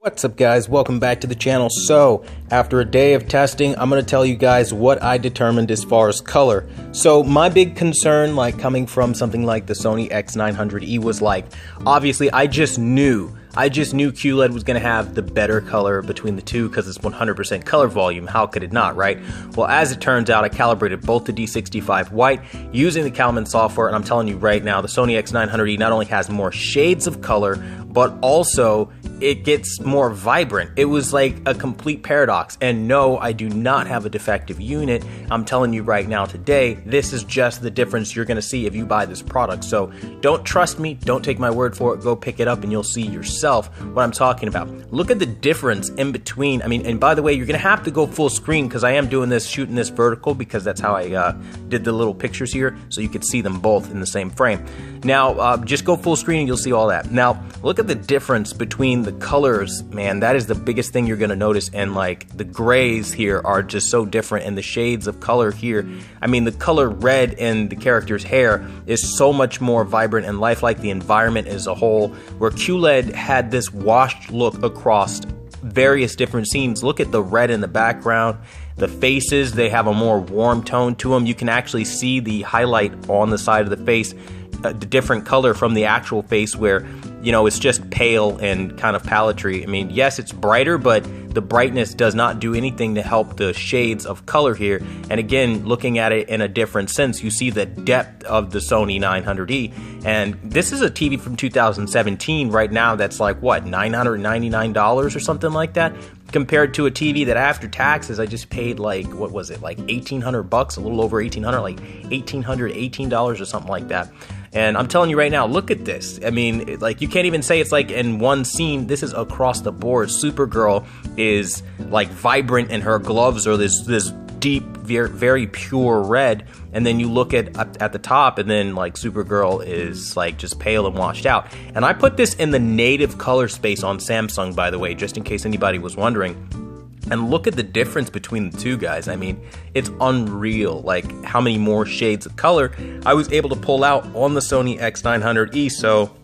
What's up guys, welcome back to the channel. So after a day of testing, I'm going to tell you guys what I determined as far as color. So my big concern, like coming from something like the Sony X900E, was like, obviously I just knew QLED was going to have the better color between the two because it's 100% color volume. How could it not, right? Well, as it turns out, I calibrated both the D65 white using the Kalman software, and I'm telling you right now, the Sony X900E not only has more shades of color, but also it gets more vibrant. It was like a complete paradox. And no, I do not have a defective unit. I'm telling you right now today, this is just the difference you're gonna see if you buy this product. So don't trust me, don't take my word for it, go pick it up and you'll see yourself what I'm talking about. Look at the difference in between. I mean, and by the way, you're gonna have to go full screen because I am doing this, shooting this vertical because that's how I did the little pictures here, so you could see them both in the same frame. Now, just go full screen and you'll see all that. Now, look at the difference between the colors, man. That is the biggest thing you're gonna notice, and like the grays here are just so different, and the shades of color here, I mean the color red in the character's hair is so much more vibrant and lifelike. The environment as a whole, where QLED had this washed look across various different scenes. Look at the red in the background. The faces, they have a more warm tone to them. You can actually see the highlight on the side of the face, the different color from the actual face, where, you know, it's just pale and kind of paletry. I mean, yes, it's brighter, but the brightness does not do anything to help the shades of color here. And again, looking at it in a different sense, you see the depth of the Sony 900E. And this is a TV from 2017 right now that's like, what, $999 or something like that? Compared to a TV that after taxes, I just paid like, what was it, like 1,800 bucks, a little over 1,800, like $1,818 or something like that. And I'm telling you right now, look at this. I mean, like, you can't even say it's like in one scene. This is across the board. Supergirl is like vibrant, and her gloves are this deep, very pure red. And then you look at the top, and then like Supergirl is like just pale and washed out. And I put this in the native color space on Samsung, by the way, just in case anybody was wondering. And look at the difference between the two, guys. I mean, it's unreal, like how many more shades of color I was able to pull out on the Sony X900E. So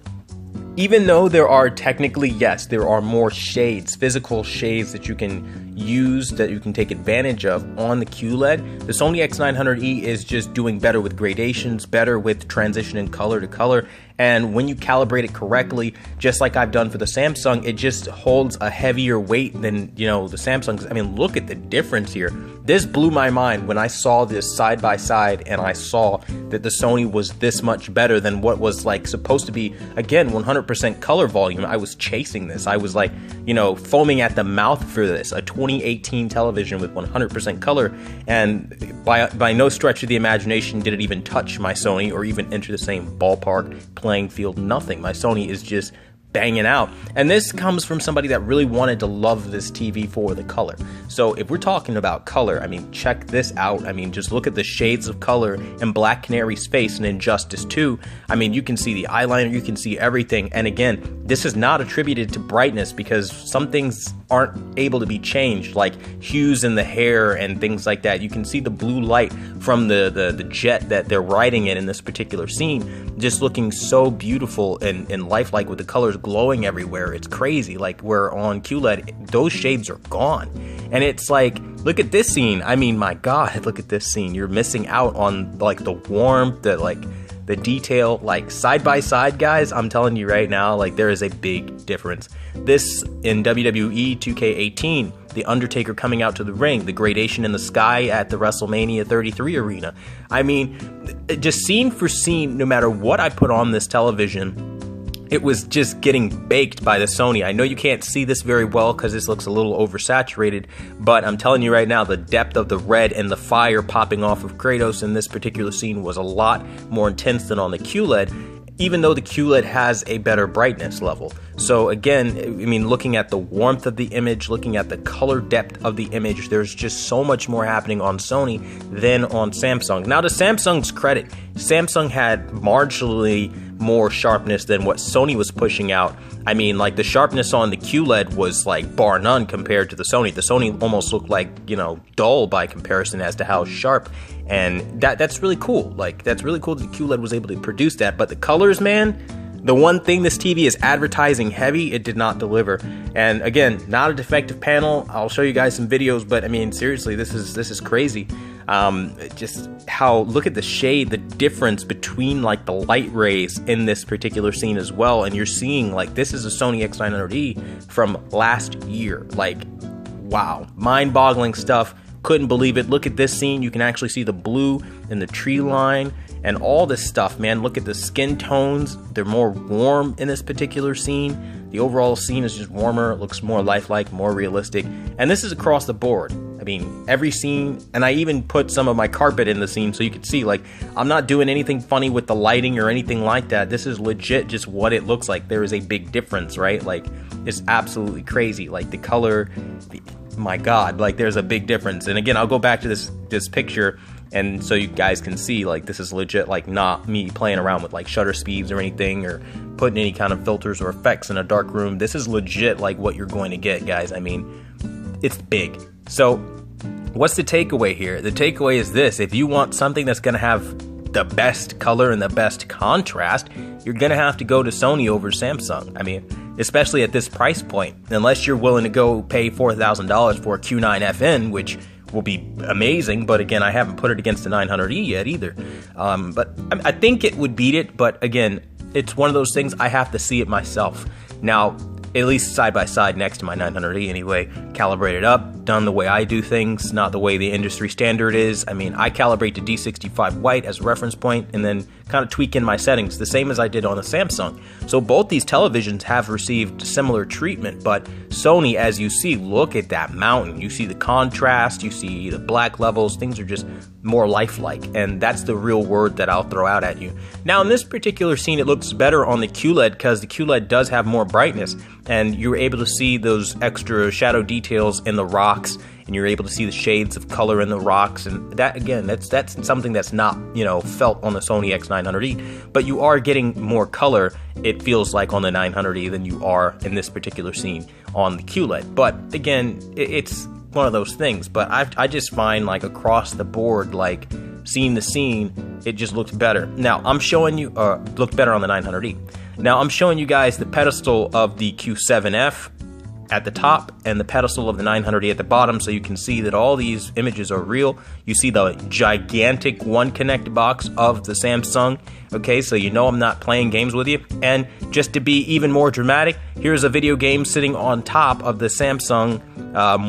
even though there are technically, yes, there are more shades, physical shades that you can use, that you can take advantage of on the QLED, the Sony X900E is just doing better with gradations, better with transitioning color to color. And when you calibrate it correctly, just like I've done for the Samsung, it just holds a heavier weight than, you know, the Samsung. I mean, look at the difference here. This blew my mind when I saw this side by side, and I saw that the Sony was this much better than what was like supposed to be, again, 100% color volume. I was chasing this. I was like, you know, foaming at the mouth for this, a 2018 television with 100% color. And by no stretch of the imagination did it even touch my Sony or even enter the same ballpark playing field. Nothing. My Sony is just banging out. And this comes from somebody that really wanted to love this TV for the color. So if we're talking about color, I mean, check this out. I mean, just look at the shades of color in Black Canary's face and Injustice 2. I mean, you can see the eyeliner, you can see everything. And again, this is not attributed to brightness, because some things aren't able to be changed, like hues in the hair and things like that. You can see the blue light from the jet that they're riding in this particular scene, just looking so beautiful and lifelike with the colors glowing everywhere. It's crazy. Like, where on QLED, those shades are gone. And it's like, look at this scene. I mean, my God, look at this scene. You're missing out on like the warmth, the detail, like side by side, guys. I'm telling you right now, like, there is a big difference. This in WWE 2K18, The Undertaker coming out to the ring, the gradation in the sky at the WrestleMania 33 arena. I mean, just scene for scene, no matter what I put on this television, it was just getting baked by the Sony. I know you can't see this very well because this looks a little oversaturated, but I'm telling you right now, the depth of the red and the fire popping off of Kratos in this particular scene was a lot more intense than on the QLED, even though the QLED has a better brightness level. So again, I mean, looking at the warmth of the image, looking at the color depth of the image, there's just so much more happening on Sony than on Samsung. Now, to Samsung's credit, Samsung had marginally more sharpness than what Sony was pushing out. I mean, like, the sharpness on the QLED was like bar none compared to the Sony. The Sony almost looked like, you know, dull by comparison as to how sharp. And that's really cool. Like, that's really cool that the QLED was able to produce that. But the colors, man, The one thing this TV is advertising heavy, it did not deliver. And again, not a defective panel. I'll show you guys some videos, but I mean, seriously, this is crazy. Just how, look at the shade, the difference between like the light rays in this particular scene as well. And you're seeing like, this is a Sony X900E from last year. Like, wow, mind-boggling stuff. Couldn't believe it. Look at this scene. You can actually see the blue and the tree line and all this stuff, man. Look at the skin tones. They're more warm in this particular scene. The overall scene is just warmer. It looks more lifelike, more realistic. And this is across the board. I mean, every scene, and I even put some of my carpet in the scene so you can see, like, I'm not doing anything funny with the lighting or anything like that. This is legit just what it looks like. There is a big difference, right? Like, it's absolutely crazy. Like, the color, my God, like, there's a big difference. And again, I'll go back to this picture, and so you guys can see, like, this is legit, like, not me playing around with, like, shutter speeds or anything, or putting any kind of filters or effects in a dark room. This is legit, like, what you're going to get, guys. I mean, it's big. So, what's the takeaway here? The takeaway is this: if you want something that's going to have the best color and the best contrast, you're going to have to go to Sony over Samsung. I mean, especially at this price point, unless you're willing to go pay $4,000 for a Q7FN, which will be amazing. But again, I haven't put it against the 900E yet either. But I think it would beat it. But again, it's one of those things, I have to see it myself. Now, at least side by side next to my 900E anyway, calibrated up, done the way I do things, not the way the industry standard is. I mean, I calibrate to D65 white as a reference point and then kind of tweak in my settings, the same as I did on the Samsung. So both these televisions have received similar treatment, but Sony, as you see, look at that mountain. You see the contrast, you see the black levels, things are just more lifelike, and that's the real word that I'll throw out at you. Now, in this particular scene, it looks better on the QLED because the QLED does have more brightness, and you're able to see those extra shadow details in the rocks, and you're able to see the shades of color in the rocks, and that, again, that's something that's not, you know, felt on the Sony X900E, but you are getting more color, it feels like, on the 900E than you are in this particular scene on the QLED. But again, it's one of those things. But I just find, like, across the board, like, scene to scene, it just looks better. Now, I'm showing you, look better on the 900E. Now, I'm showing you guys the pedestal of the Q7F at the top and the pedestal of the 900E at the bottom, so you can see that all these images are real. You see the gigantic One Connect box of the Samsung. Okay, so you know I'm not playing games with you. And just to be even more dramatic, here's a video game sitting on top of the Samsung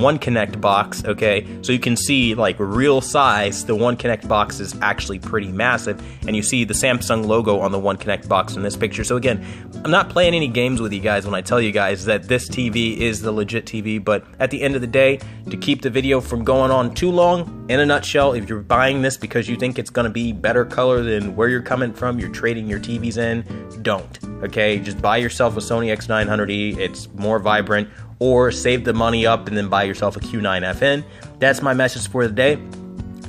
One Connect box. Okay, so you can see, like, real size, the One Connect box is actually pretty massive, and you see the Samsung logo on the One Connect box in this picture. So again, I'm not playing any games with you guys when I tell you guys that this TV is the legit TV, but at the end of the day, to keep the video from going on too long, in a nutshell, if you're buying this because you think it's going to be better color than where you're coming from, you're trading your TVs in, don't. Okay, just buy yourself a Sony X900E, it's more vibrant, or save the money up and then buy yourself a Q7FN. That's my message for the day.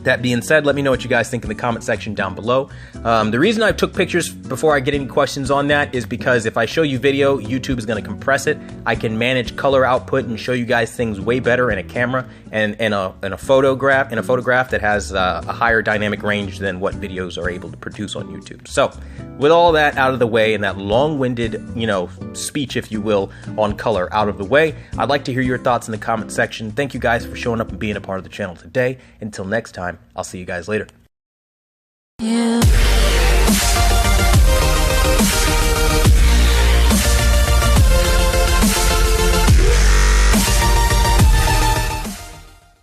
That being said, let me know what you guys think in the comment section down below. The reason I took pictures before I get any questions on that is because if I show you video, YouTube is going to compress it. I can manage color output and show you guys things way better in a camera and in a photograph that has a higher dynamic range than what videos are able to produce on YouTube. So, with all that out of the way and that long-winded, you know, speech, if you will, on color out of the way, I'd like to hear your thoughts in the comment section. Thank you guys for showing up and being a part of the channel today. Until next time, I'll see you guys later. Yeah.